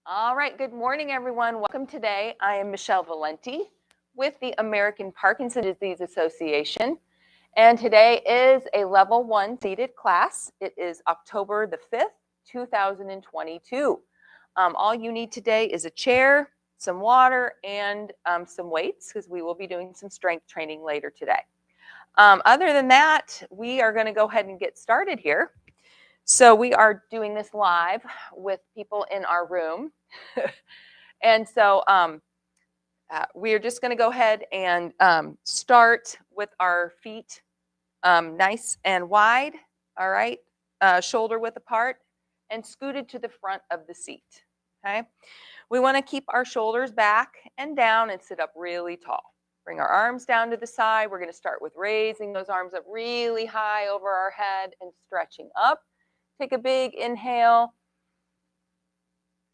All right, good morning, everyone. Welcome today. I am Michelle Valenti with the American Parkinson Disease Association, and today is a level 1 seated class. It is October the 5th, 2022. All you need today is a chair, some water, and some weights, because we will be doing some strength training later today. Other than that, we are going to go ahead and get started here. So we are doing this live with people in our room. And so we are just going to go ahead and start with our feet nice and wide, all right, shoulder width apart, and scooted to the front of the seat, okay? We want to keep our shoulders back and down and sit up really tall. Bring our arms down to the side. We're going to start with raising those arms up really high over our head and stretching up. Take a big inhale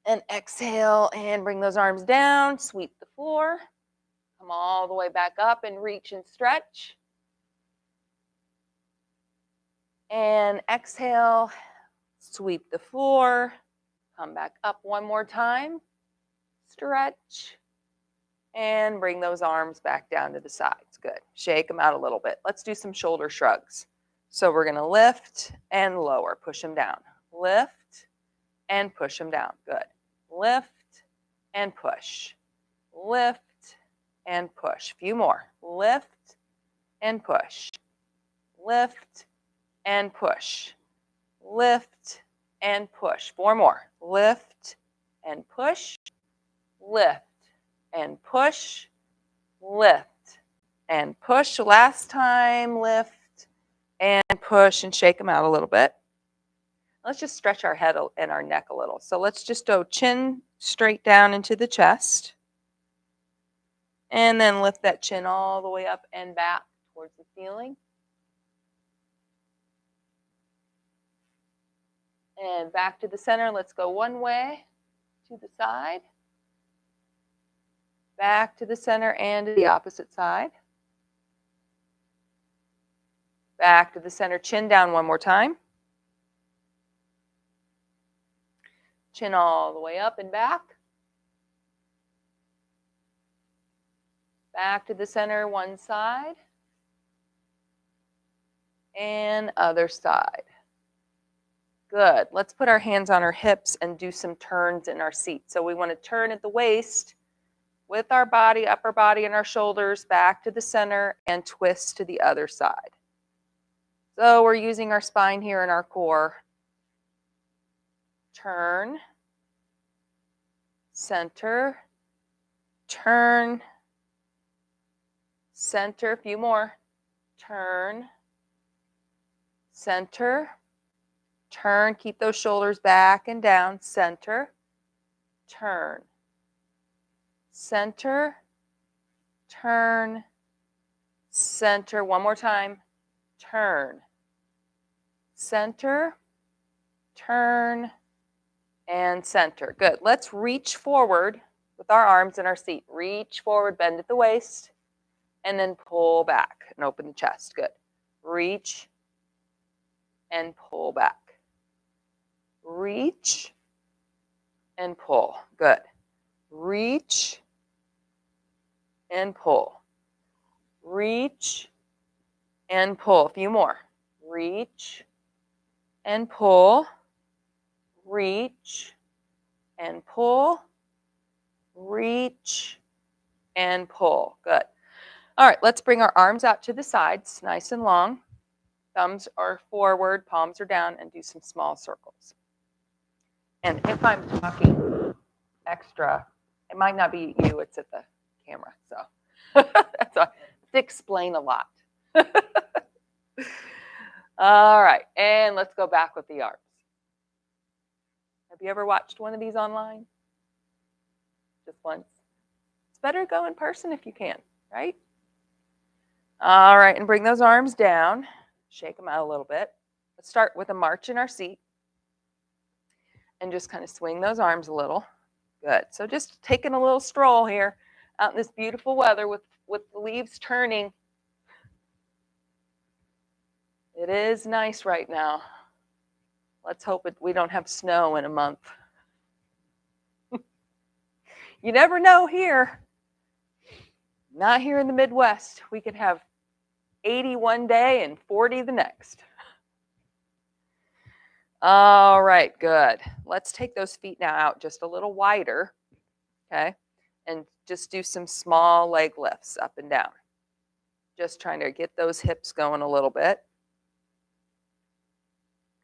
and exhale and bring those arms down, sweep the floor, come all the way back up and reach and stretch. And exhale, sweep the floor, come back up one more time, stretch, and bring those arms back down to the sides. Good. Shake them out a little bit. Let's do some shoulder shrugs. So we're going to lift and lower, push them down. Lift and push them down. Good. Lift and push. Lift and push. A few more. Lift and push. Lift and push. Lift and push. 4 more. Lift and push. Lift and push. Lift and push. Last time, lift and push and shake them out a little bit. Let's just stretch our head and our neck a little. So let's just go chin straight down into the chest. And then lift that chin all the way up and back towards the ceiling. And back to the center. Let's go one way to the side. Back to the center and to the opposite side. Back to the center, chin down one more time. Chin all the way up and back. Back to the center, one side. And other side. Good. Let's put our hands on our hips and do some turns in our seat. So we want to turn at the waist with our body, upper body and our shoulders back to the center and twist to the other side. So we're using our spine here in our core. Turn, center, turn, center, a few more. Turn, center, turn, keep those shoulders back and down, center, turn, center, turn, center, one more time, turn, center, turn, and center. Good. Let's reach forward with our arms in our seat. Reach forward, bend at the waist, and then pull back and open the chest. Good. Reach and pull back. Reach and pull. Good. Reach and pull. Reach and pull. A few more. Reach and pull. Reach and pull. Reach and pull. Good. All right, let's bring our arms out to the sides, nice and long. Thumbs are forward, palms are down, and do some small circles. And if I'm talking extra, it might not be you, it's at the camera. So that's to explain a lot. All right, and let's go back with the arms. Have you ever watched one of these online? Just once? It's better to go in person if you can, right? All right, and bring those arms down. Shake them out a little bit. Let's start with a march in our seat. And just kind of swing those arms a little. Good. So just taking a little stroll here out in this beautiful weather with the leaves turning. It is nice right now. Let's hope we don't have snow in a month. You never know here. Not here in the Midwest. We could have 80 one day and 40 the next. All right, good. Let's take those feet now out just a little wider, okay? And just do some small leg lifts up and down. Just trying to get those hips going a little bit.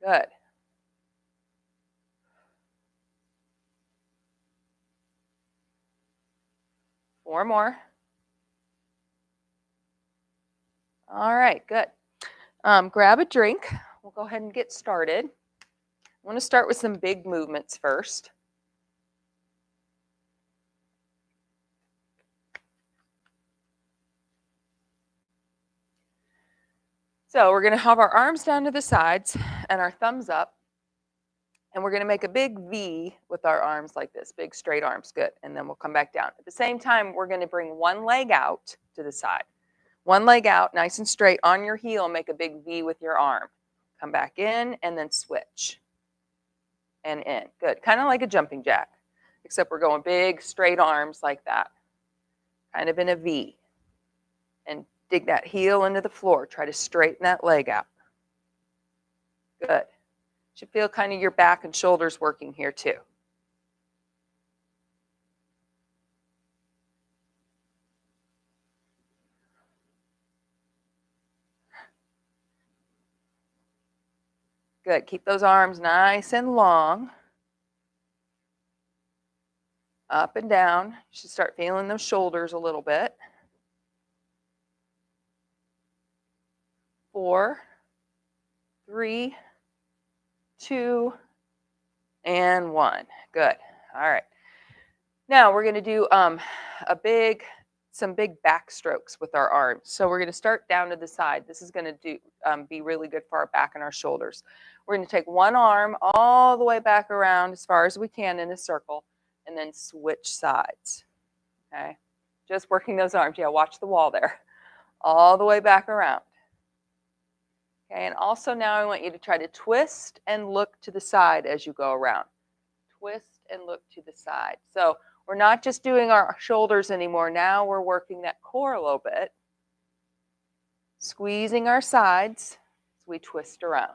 Good. Four more. All right, good. Grab a drink. We'll go ahead and get started. I want to start with some big movements first. So we're going to have our arms down to the sides and our thumbs up. And we're going to make a big V with our arms like this, big straight arms, good. And then we'll come back down. At the same time, we're going to bring one leg out to the side. One leg out, nice and straight on your heel, make a big V with your arm. Come back in and then switch. And in, good. Kind of like a jumping jack, except we're going big straight arms like that. Kind of in a V. And dig that heel into the floor. Try to straighten that leg out. Good. Should feel kind of your back and shoulders working here too. Good. Keep those arms nice and long. Up and down. You should start feeling those shoulders a little bit. 4, 3, 2, and 1. Good. All right. Now we're going to do some big back strokes with our arms. So we're going to start down to the side. This is going to be really good for our back and our shoulders. We're going to take one arm all the way back around as far as we can in a circle, and then switch sides. Okay, just working those arms. Yeah, watch the wall there. All the way back around. Okay, and also now I want you to try to twist and look to the side as you go around. Twist and look to the side. So we're not just doing our shoulders anymore. Now we're working that core a little bit. Squeezing our sides as we twist around.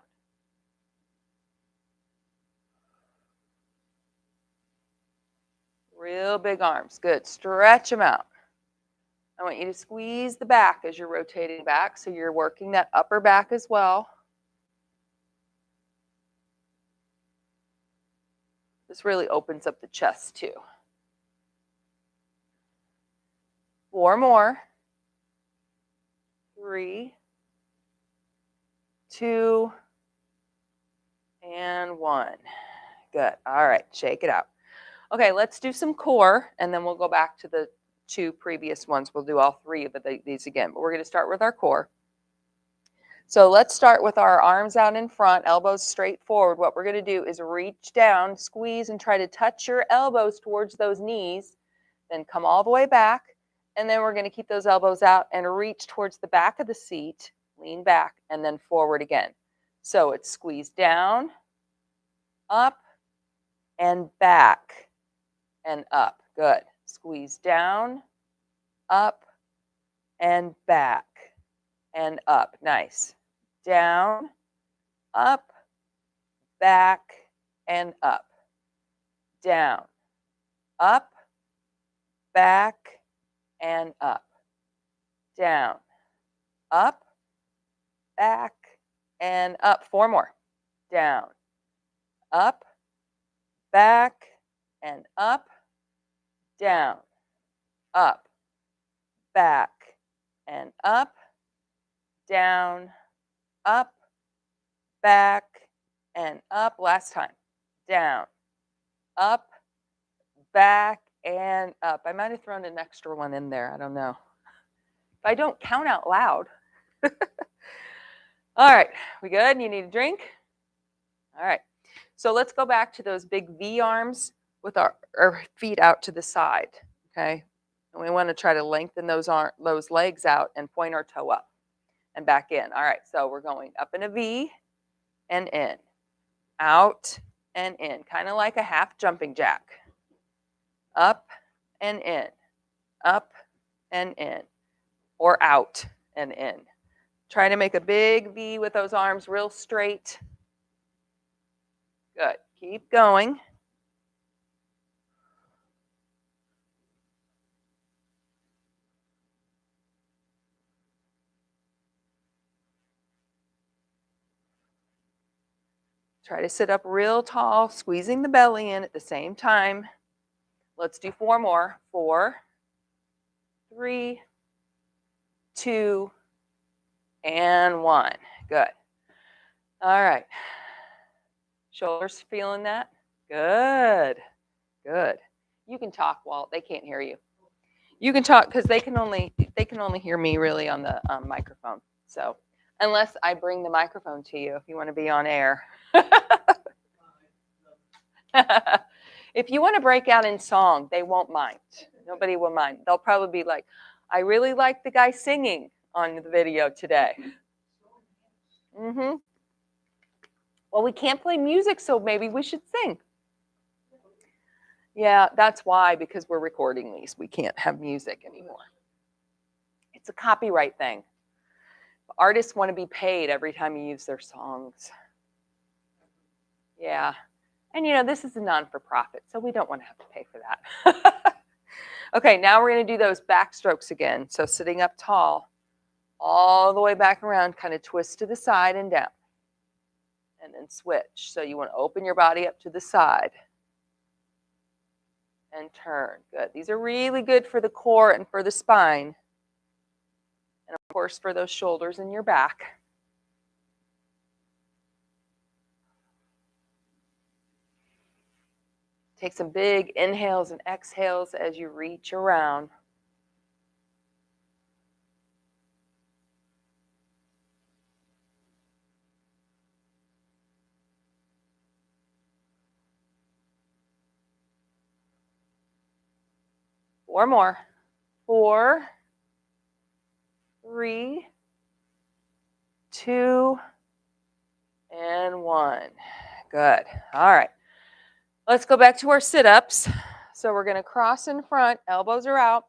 Real big arms. Good. Stretch them out. I want you to squeeze the back as you're rotating back, so you're working that upper back as well. This really opens up the chest too. 4 more. 3, 2, and 1. Good. All right, shake it out. Okay, let's do some core, and then we'll go back to the 2 previous ones. We'll do all 3 of these again, but we're going to start with our core. So let's start with our arms out in front, elbows straight forward. What we're going to do is reach down, squeeze, and try to touch your elbows towards those knees. Then come all the way back, and then we're going to keep those elbows out and reach towards the back of the seat, lean back, and then forward again. So it's squeeze down, up, and back, and up. Good. Squeeze down, up, and back, and up. Nice. Down, up, back, and up. Down, up, back, and up. Down, up, back, and up. 4 more. Down, up, back, and up. Down, up, back, and up. Down, up, back, and up. Last time. Down, up, back, and up. I might have thrown an extra one in there. I don't know. If I don't count out loud. All right. We good? You need a drink? All right. So let's go back to those big V arms with our feet out to the side. Okay. And we want to try to lengthen those legs out and point our toe up and back in. All right. So we're going up in a V and in, out and in, kind of like a half jumping jack. Up and in, up and in, or out and in. Try to make a big V with those arms real straight. Good. Keep going. Try to sit up real tall, squeezing the belly in at the same time. Let's do 4 more. 4, 3, 2, and 1. Good. All right. Shoulders feeling that? Good. Good. You can talk, Walt. They can't hear you. You can talk because they can only hear me really on the microphone. So unless I bring the microphone to you if you want to be on air. If you want to break out in song, they won't mind. Nobody will mind. They'll probably be like, I really like the guy singing on the video today. Well, we can't play music, so maybe we should sing. Yeah, that's why, because we're recording these. We can't have music anymore. It's a copyright thing. Artists want to be paid every time you use their songs. Yeah. And, this is a non-for-profit, so we don't want to have to pay for that. Okay, now we're going to do those back strokes again. So sitting up tall, all the way back around, kind of twist to the side and down. And then switch. So you want to open your body up to the side. And turn. Good. These are really good for the core and for the spine. And of course for those shoulders and your back. Take some big inhales and exhales as you reach around. Four more. 4, 3, 2, and 1. Good. All right. Let's go back to our sit-ups. So we're going to cross in front, elbows are out.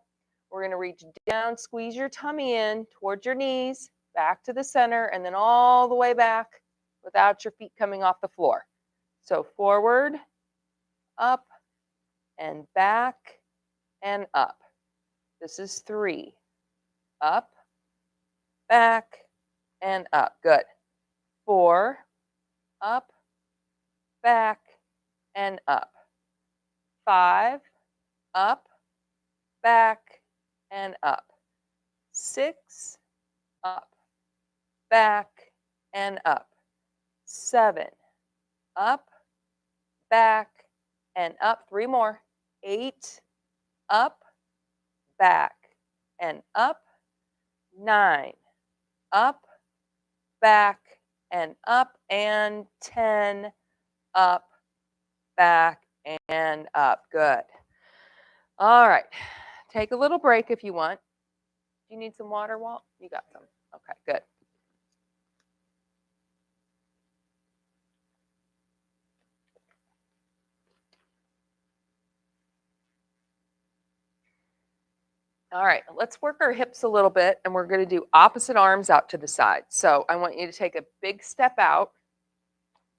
We're going to reach down, squeeze your tummy in towards your knees, back to the center, and then all the way back without your feet coming off the floor. So forward, up, and back, and up. This is 3. Up, back, and up. Good. 4, up, back, and up. 5, up, back, and up. 6, up, back, and up. 7, up, back, and up. 3 more. 8, up, back, and up. 9, up, back, and up. And 10, up, back, and up. Good. All right. Take a little break if you want. Do you need some water, Walt? You got some. Okay, good. All right, let's work our hips a little bit, and we're going to do opposite arms out to the side. So I want you to take a big step out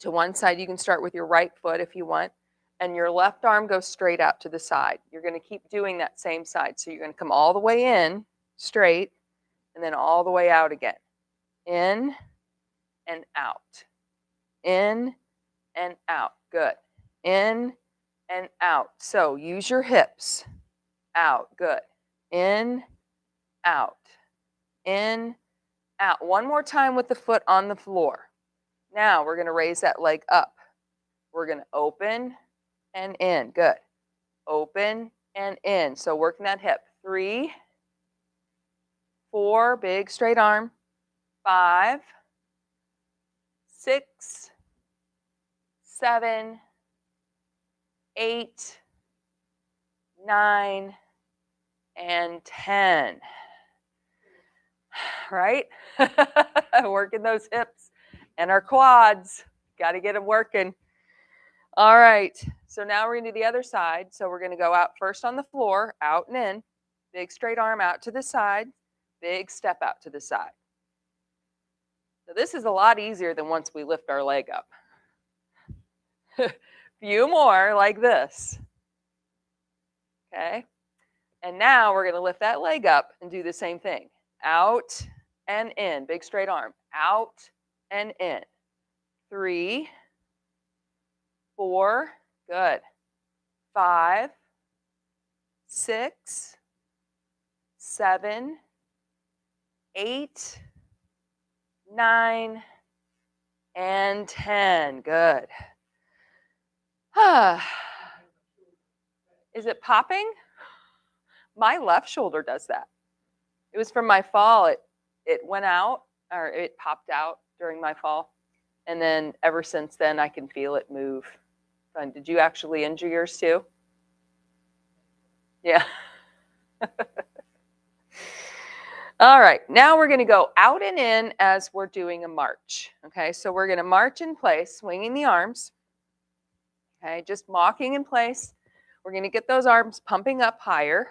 to one side. You can start with your right foot if you want, and your left arm goes straight out to the side. You're going to keep doing that same side. So you're going to come all the way in straight, and then all the way out again. In and out. In and out. Good. In and out. So use your hips. Out. Good. In, out. In, out. One more time with the foot on the floor. Now we're going to raise that leg up. We're going to open and in. Good. Open and in. So working that hip. 3, 4, big straight arm. 5, 6, 7, 8, 9, and 10. Right? Working those hips and our quads. Got to get them working. All right. So now we're going to do the other side. So we're going to go out first on the floor, out and in. Big straight arm out to the side. Big step out to the side. So this is a lot easier than once we lift our leg up. Few more like this. Okay. And now we're going to lift that leg up and do the same thing. Out and in. Big straight arm. Out and in. 3, 4. Good. 5, 6, 7, 8, 9, and 10. Good. Is it popping? My left shoulder does that. It was from my fall. It went out, or it popped out during my fall. And then ever since then, I can feel it move. Fun. Did you actually injure yours too? Yeah. All right, now we're going to go out and in as we're doing a march. Okay, so we're going to march in place, swinging the arms. Okay, just walking in place. We're going to get those arms pumping up higher.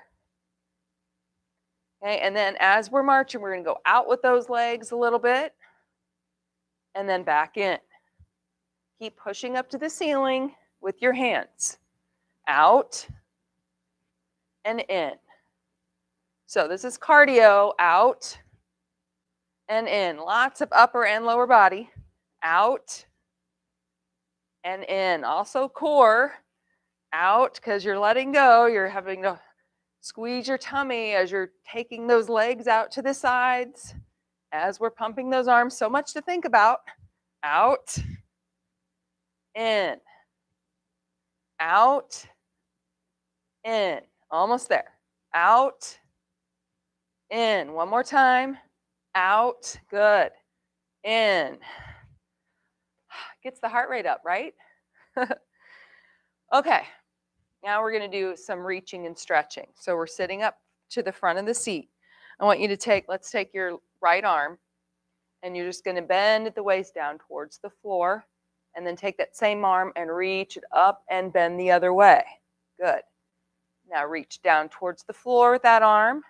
Okay, and then as we're marching, we're going to go out with those legs a little bit and then back in. Keep pushing up to the ceiling with your hands. Out and in. So this is cardio, out and in. Lots of upper and lower body. Out and in. Also core, out because you're letting go. You're having to squeeze your tummy as you're taking those legs out to the sides. As we're pumping those arms, so much to think about. Out, in, out, in. Almost there. Out, in. One more time. Out. Good. In. Gets the heart rate up, right? Okay. Now we're going to do some reaching and stretching. So we're sitting up to the front of the seat. I want you to let's take your right arm, and you're just going to bend at the waist down towards the floor, and then take that same arm and reach it up and bend the other way. Good. Now reach down towards the floor with that arm,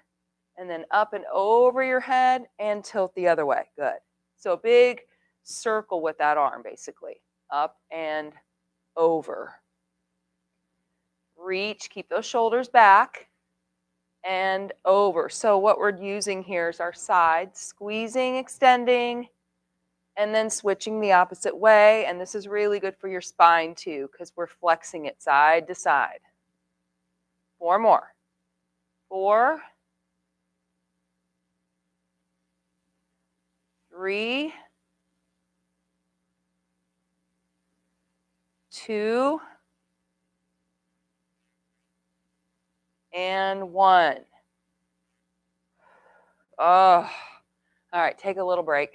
and then up and over your head and tilt the other way. Good. So a big circle with that arm, basically. Up and over. Reach, keep those shoulders back, and over. So what we're using here is our sides, squeezing, extending, and then switching the opposite way. And this is really good for your spine too, because we're flexing it side to side. 4 more. 4, 3, 2, and 1. Oh, all right, take a little break.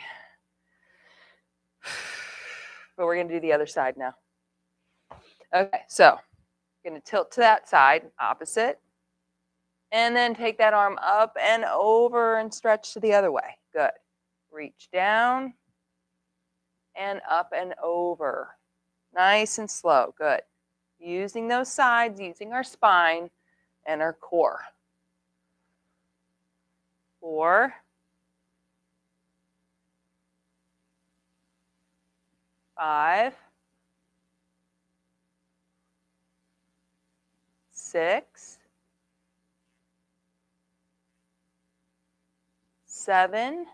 But we're going to do the other side now. Okay, so I'm going to tilt to that side, opposite. And then take that arm up and over and stretch to the other way. Good. Reach down and up and over. Nice and slow. Good. Using those sides, using our spine and our core. 4, 5, 6, 7,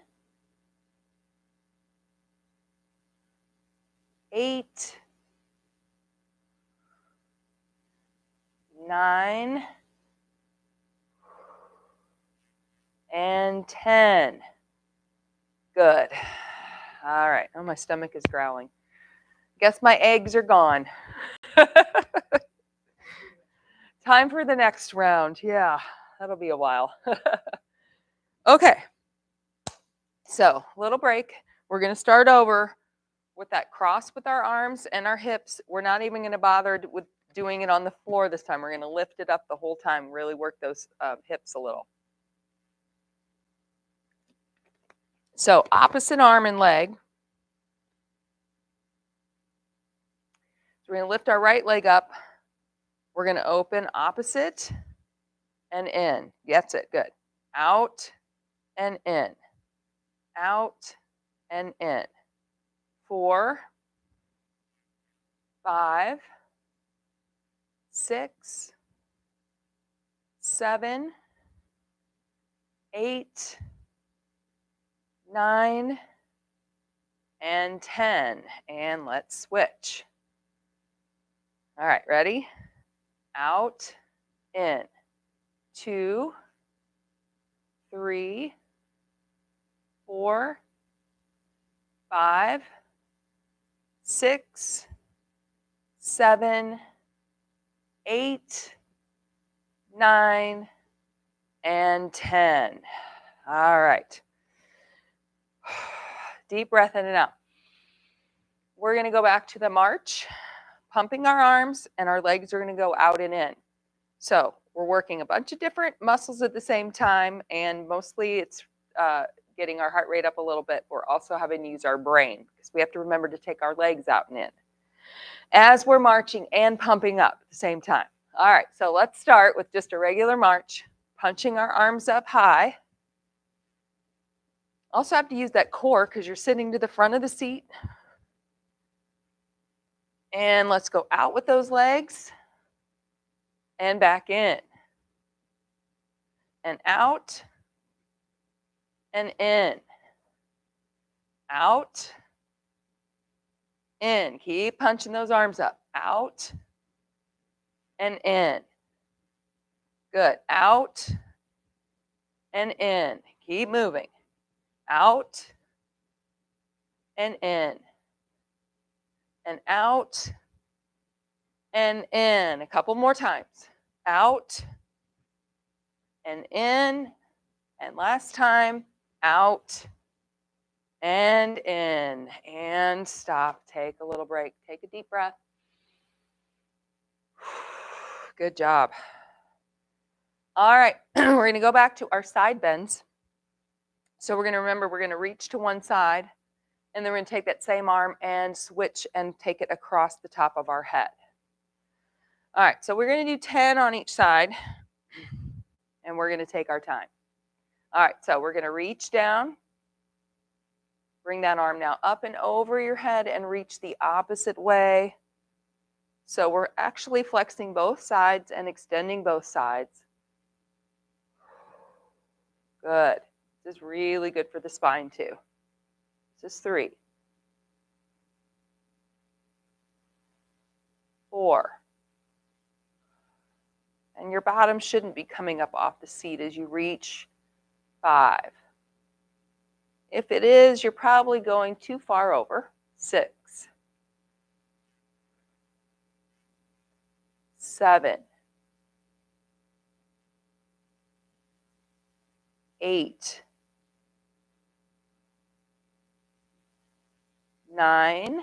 8, 9, and 10. Good. All right. Oh, my stomach is growling. Guess my eggs are gone. Time for the next round. Yeah, that'll be a while. Okay. So, little break. We're going to start over with that cross with our arms and our hips. We're not even going to bother with doing it on the floor this time. We're going to lift it up the whole time, really work those hips a little. So opposite arm and leg. So we're going to lift our right leg up. We're going to open opposite and in. That's it. Good. Out and in. Out and in. 4, 5, 6, 7, 8, 9, and 10. And let's switch. All right, ready? Out, in. 2, 3, 4, 5, 6, 7, 8, 9, and 10. All right. Deep breath in and out. We're going to go back to the march, pumping our arms, and our legs are going to go out and in. So we're working a bunch of different muscles at the same time, and mostly it's getting our heart rate up a little bit. We're also having to use our brain because we have to remember to take our legs out and in as we're marching and pumping up at the same time. All right, so let's start with just a regular march, punching our arms up high. Also have to use that core because you're sitting to the front of the seat. And let's go out with those legs and back in. And out and in. Out, in. Keep punching those arms up. Out and in. Good. Out and in. Keep moving. Out and in. And out and in. A couple more times. Out and in. And last time, out and in. And stop. Take a little break. Take a deep breath. Good job. All right, we're going to go back to our side bends. So we're going to remember we're going to reach to one side, and then we're going to take that same arm and switch and take it across the top of our head. All right, so we're going to do 10 on each side, and we're going to take our time. All right, so we're going to reach down. Bring that arm now up and over your head and reach the opposite way. So we're actually flexing both sides and extending both sides. Good. This is really good for the spine too. This is 3, 4. And your bottom shouldn't be coming up off the seat as you reach. 5. If it is, you're probably going too far over. 6, 7, 8, 9,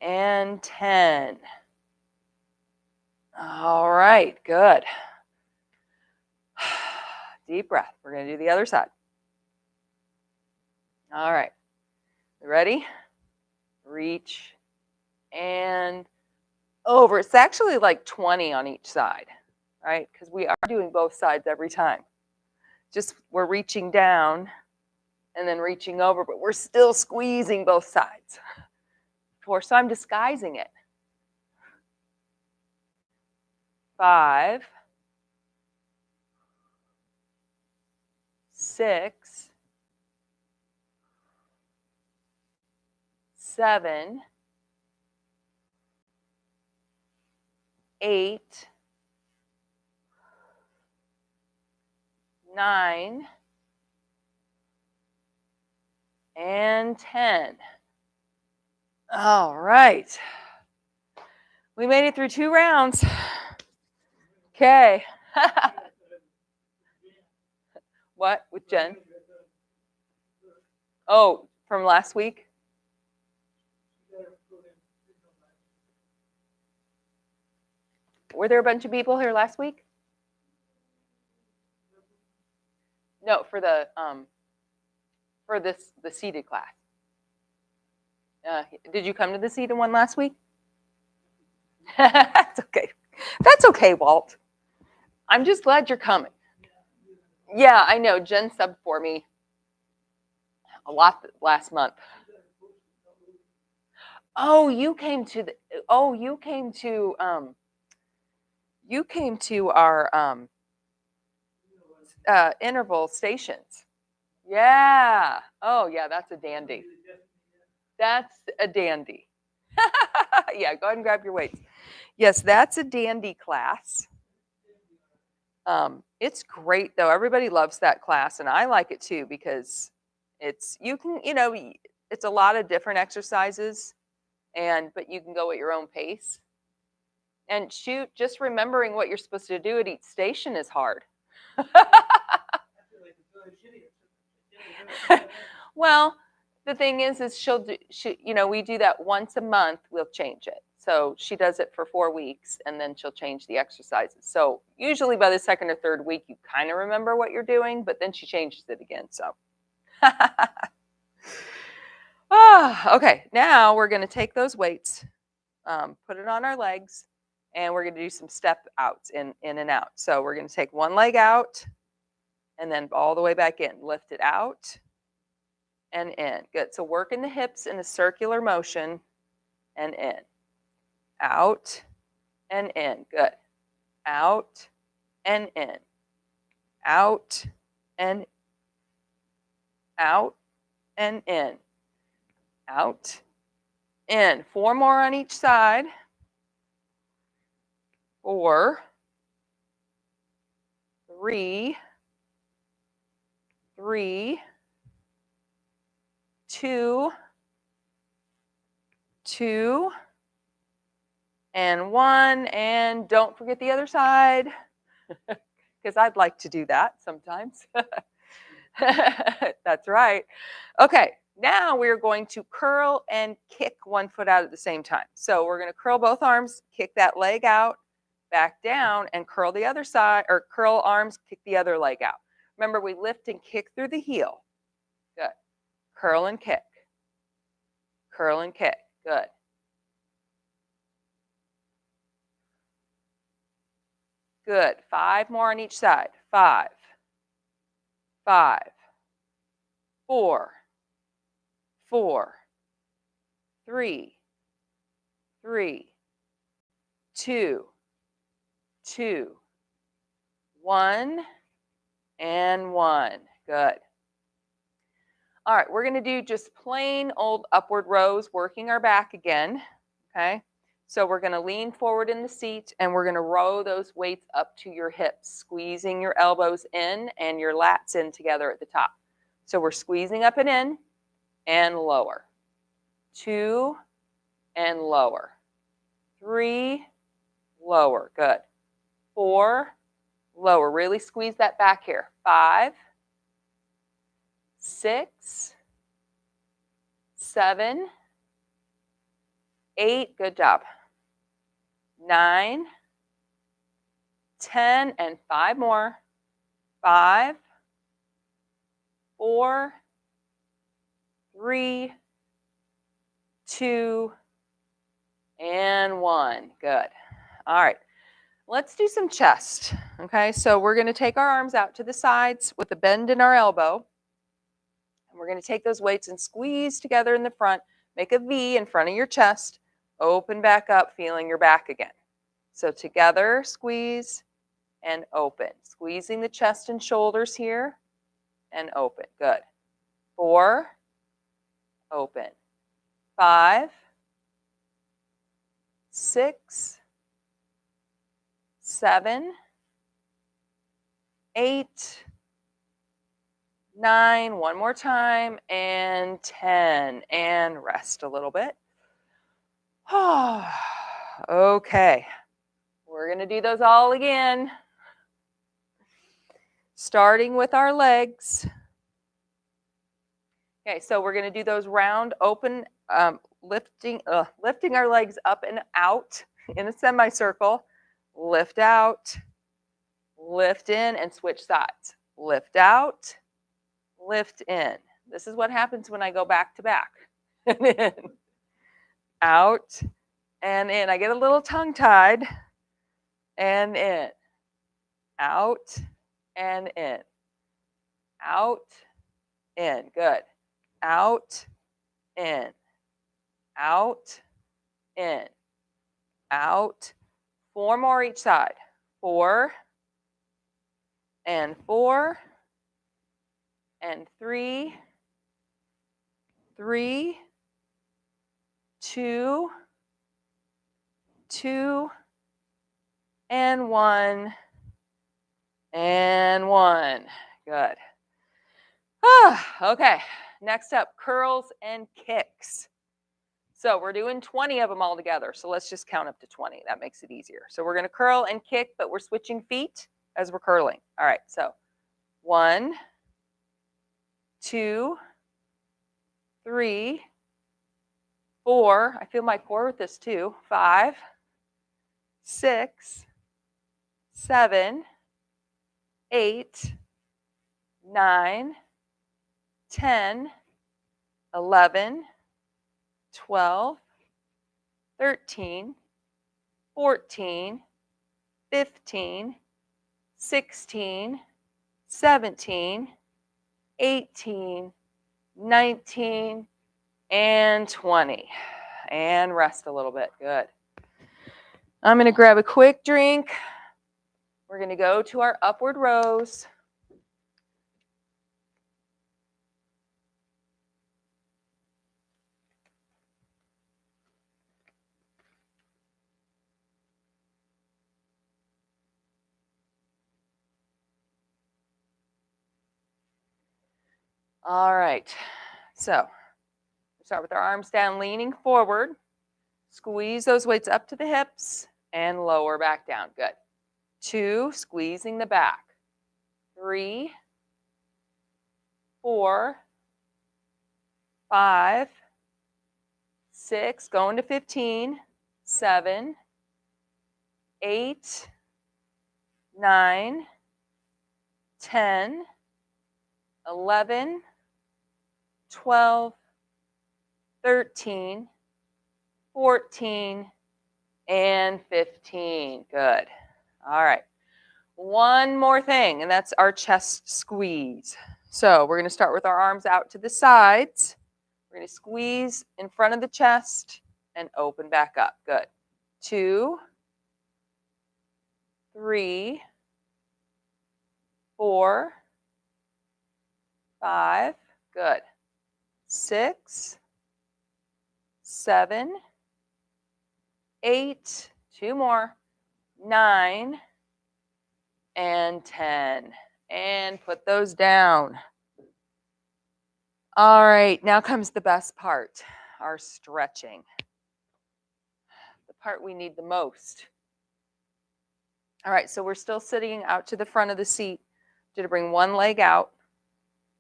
and 10. All right, good. Deep breath. We're going to do the other side. All right. You ready? Reach and over. It's actually like 20 on each side, right? Because we are doing both sides every time. Just we're reaching down and then reaching over, but we're still squeezing both sides. So I'm disguising it. 5, 6, 7, 8, 9, and 10. All right. We made it through 2 rounds. Okay. What? With Jen? Oh, from last week? Were there a bunch of people here last week? No, for the seated class. Did you come to the seated one last week? That's okay. That's okay, Walt. I'm just glad you're coming. Yeah, I know. Jen subbed for me a lot last month. Oh, you came to the. Oh, you came to. You came to our interval stations. Yeah. Oh, yeah. That's a dandy. That's a dandy. Yeah. Go ahead and grab your weights. Yes, that's a dandy class. It's great though. Everybody loves that class, and I like it too because it's it's a lot of different exercises, but you can go at your own pace. And shoot, just remembering what you're supposed to do at each station is hard. Well, the thing is we do that once a month. We'll change it. So she does it for 4 weeks, and then she'll change the exercises. So usually by the second or third week, you kind of remember what you're doing, but then she changes it again. So, okay. Now we're going to take those weights, put it on our legs, and we're going to do some step outs in and out. So we're going to take one leg out, and then all the way back in. Lift it out and in. Good. So work in the hips in a circular motion and in. Out and in. Good. Out and in. Out and out and in. Out, in. 4 more on each side. 4, 3, 3, 2, 2, and 1. And don't forget the other side, because I'd like to do that sometimes. That's right. Okay, now we're going to curl and kick one foot out at the same time. So we're going to curl both arms, kick that leg out, back down, and curl the other side, or curl arms, kick the other leg out. Remember, we lift and kick through the heel. Good. Curl and kick. Curl and kick. Good. Good. 5 more on each side. 5, 5, 4, 4, 3, 3, 2, 2, 1, and 1. Good. All right, we're going to do just plain old upward rows, working our back again. Okay. So we're going to lean forward in the seat, and we're going to row those weights up to your hips, squeezing your elbows in and your lats in together at the top. So we're squeezing up and in and lower. 2 and lower. 3, lower. Good. 4, lower. Really squeeze that back here. 5, 6, 7, 8. Good job. 9, 10, and 5 more. 5, 4, 3, 2, and 1. Good. All right. Let's do some chest. Okay, so we're going to take our arms out to the sides with a bend in our elbow. And we're going to take those weights and squeeze together in the front. Make a V in front of your chest. Open back up, feeling your back again. So together, squeeze and open. Squeezing the chest and shoulders here and open. Good. 4, open. 5, 6, 7, 8, 9, one more time, and 10. And rest a little bit. Okay. We're going to do those all again. Starting with our legs. Okay, so we're going to do those round, open, lifting our legs up and out in a semicircle. Lift out, lift in, and switch sides. Lift out, lift in. This is what happens when I go back to back. out, and in. I get a little tongue-tied, and in. Out, and in. Out, in. Good. Out, in. Out, in. Out. 4 more each side. 4, and 4, and 3, 3, 2, 2, and 1, and 1. Good. Okay, next up, curls and kicks. So we're doing 20 of them all together. So let's just count up to 20. That makes it easier. So we're going to curl and kick, but we're switching feet as we're curling. All right, so 1, 2, 3, 4. I feel my core with this too. 5, 6, 7, 8, 9, 10, 11, 12, 13, 14, 15, 16, 17, 18, 19, and 20. And rest a little bit. Good. I'm going to grab a quick drink. We're going to go to our upward rows. All right, so start with our arms down, leaning forward. Squeeze those weights up to the hips and lower back down. Good. 2, squeezing the back. 3, 4, 5, 6, going to 15, 7, 8, 9, 10, 11, 12, 13, 14, and 15. Good. All right. One more thing, and that's our chest squeeze. So we're going to start with our arms out to the sides. We're going to squeeze in front of the chest and open back up. Good. 2, 3, 4, 5. Good. 6, 7, 8. 2 more. 9, and 10. And put those down. All right, now comes the best part, our stretching. The part we need the most. All right, so we're still sitting out to the front of the seat. You're going to bring one leg out,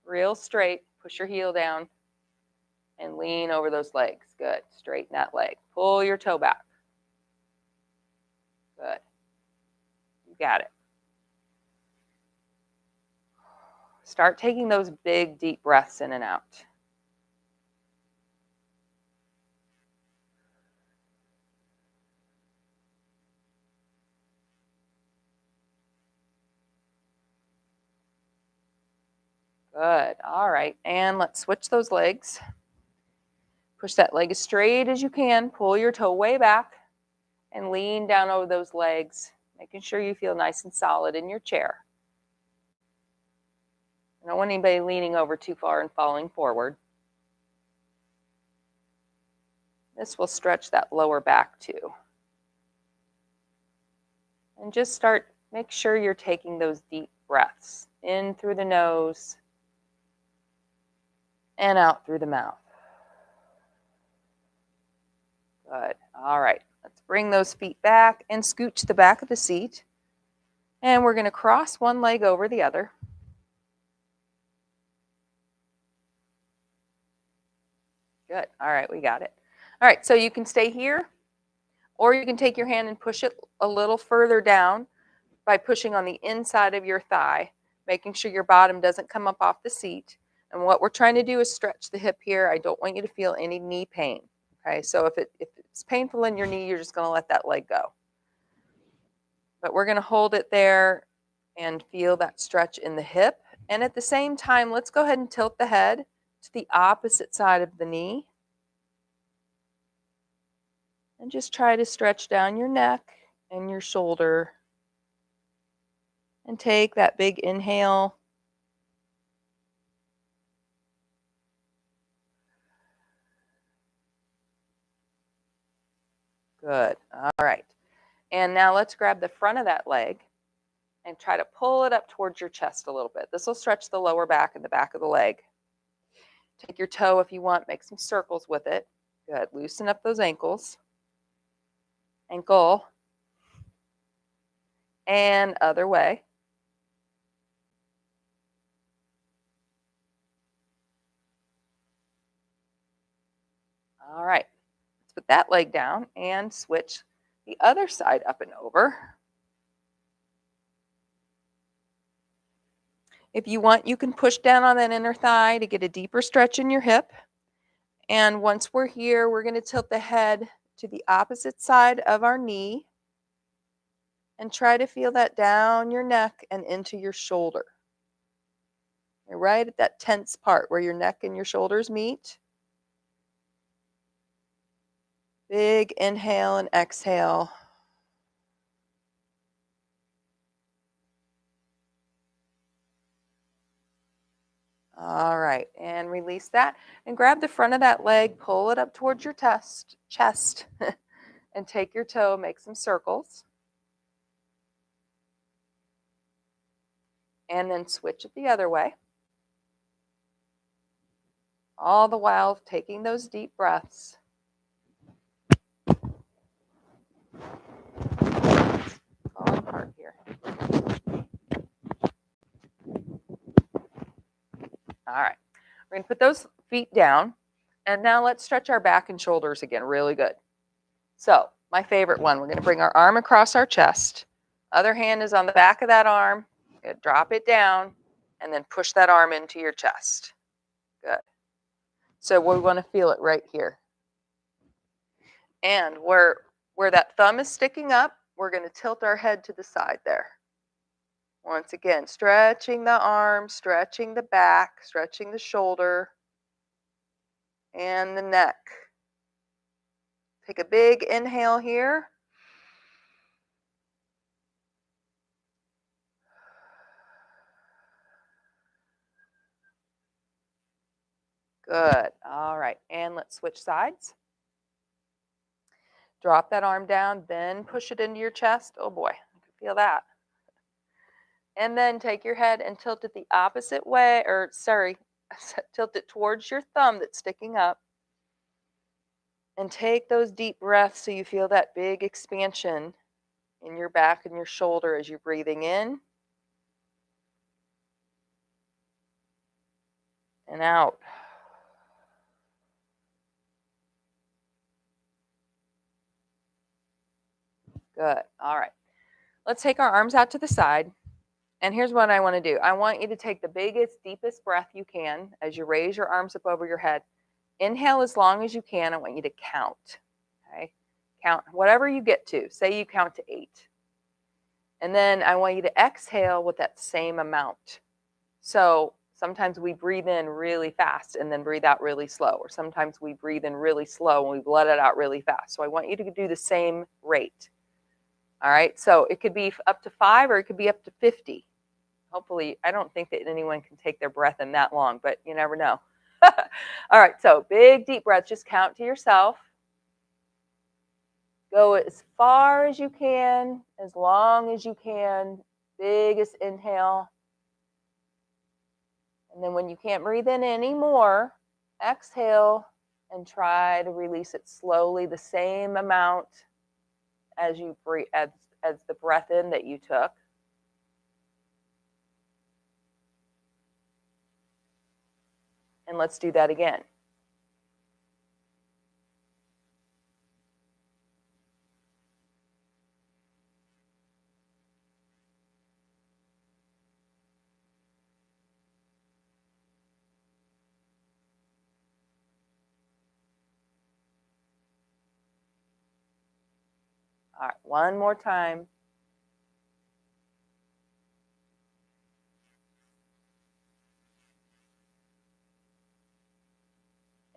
real straight. Push your heel down and lean over those legs. Good. Straighten that leg. Pull your toe back. Good. You got it. Start taking those big, deep breaths in and out. Good. All right. And let's switch those legs. Push that leg as straight as you can. Pull your toe way back and lean down over those legs, making sure you feel nice and solid in your chair. I don't want anybody leaning over too far and falling forward. This will stretch that lower back too. And just make sure you're taking those deep breaths in through the nose and out through the mouth. Good. All right. Let's bring those feet back and scooch the back of the seat. And we're going to cross one leg over the other. Good. All right, we got it. All right, so you can stay here, or you can take your hand and push it a little further down by pushing on the inside of your thigh, making sure your bottom doesn't come up off the seat. And what we're trying to do is stretch the hip here. I don't want you to feel any knee pain. Okay, so if it's painful in your knee, you're just going to let that leg go. But we're going to hold it there and feel that stretch in the hip. And at the same time, let's go ahead and tilt the head to the opposite side of the knee. And just try to stretch down your neck and your shoulder. And take that big inhale. Good. All right. And now let's grab the front of that leg and try to pull it up towards your chest a little bit. This will stretch the lower back and the back of the leg. Take your toe if you want, make some circles with it. Good. Loosen up those ankles. Ankle. And other way. All right. Let's put that leg down and switch the other side up and over. If you want, you can push down on that inner thigh to get a deeper stretch in your hip. And once we're here, we're going to tilt the head to the opposite side of our knee and try to feel that down your neck and into your shoulder. You're right at that tense part where your neck and your shoulders meet. Big inhale and exhale. All right, and release that. And grab the front of that leg, pull it up towards your chest, and take your toe, make some circles. And then switch it the other way. All the while taking those deep breaths. Falling apart here. All right, we're going to put those feet down. And now let's stretch our back and shoulders again, really good. So my favorite one, we're going to bring our arm across our chest. Other hand is on the back of that arm. Good. Drop it down and then push that arm into your chest. Good. So we want to feel it right here. And where that thumb is sticking up, we're going to tilt our head to the side there. Once again, stretching the arm, stretching the back, stretching the shoulder and the neck. Take a big inhale here. Good. All right. And let's switch sides. Drop that arm down, then push it into your chest. Oh boy, I can feel that. And then take your head and tilt it the opposite way, tilt it towards your thumb that's sticking up. And take those deep breaths so you feel that big expansion in your back and your shoulder as you're breathing in and out. Good. All right. Let's take our arms out to the side. And here's what I want to do. I want you to take the biggest, deepest breath you can as you raise your arms up over your head. Inhale as long as you can. I want you to count. Okay? Count whatever you get to. Say you count to 8. And then I want you to exhale with that same amount. So sometimes we breathe in really fast and then breathe out really slow. Or sometimes we breathe in really slow and we let it out really fast. So I want you to do the same rate. All right, so it could be up to 5 or it could be up to 50. Hopefully, I don't think that anyone can take their breath in that long, but you never know. All right, so big deep breath. Just count to yourself. Go as far as you can, as long as you can. Biggest inhale. And then when you can't breathe in anymore, exhale and try to release it slowly, the same amount as you breathe, as the breath in that you took. And let's do that again. All right, one more time.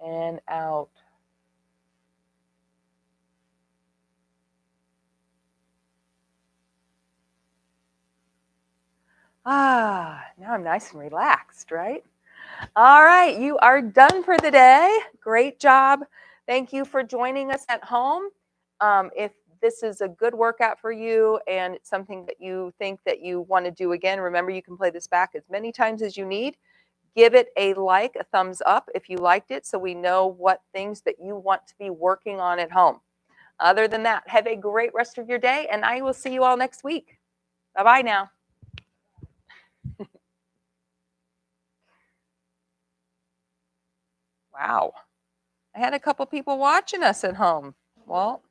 And out. Now I'm nice and relaxed, right? All right, you are done for the day. Great job. Thank you for joining us at home. If this is a good workout for you and it's something that you think that you want to do again, remember you can play this back as many times as you need. Give it a like, a thumbs up if you liked it, so we know what things that you want to be working on at home. Other than that, have a great rest of your day, and I will see you all next week. Bye-bye now. Wow. I had a couple people watching us at home. Well,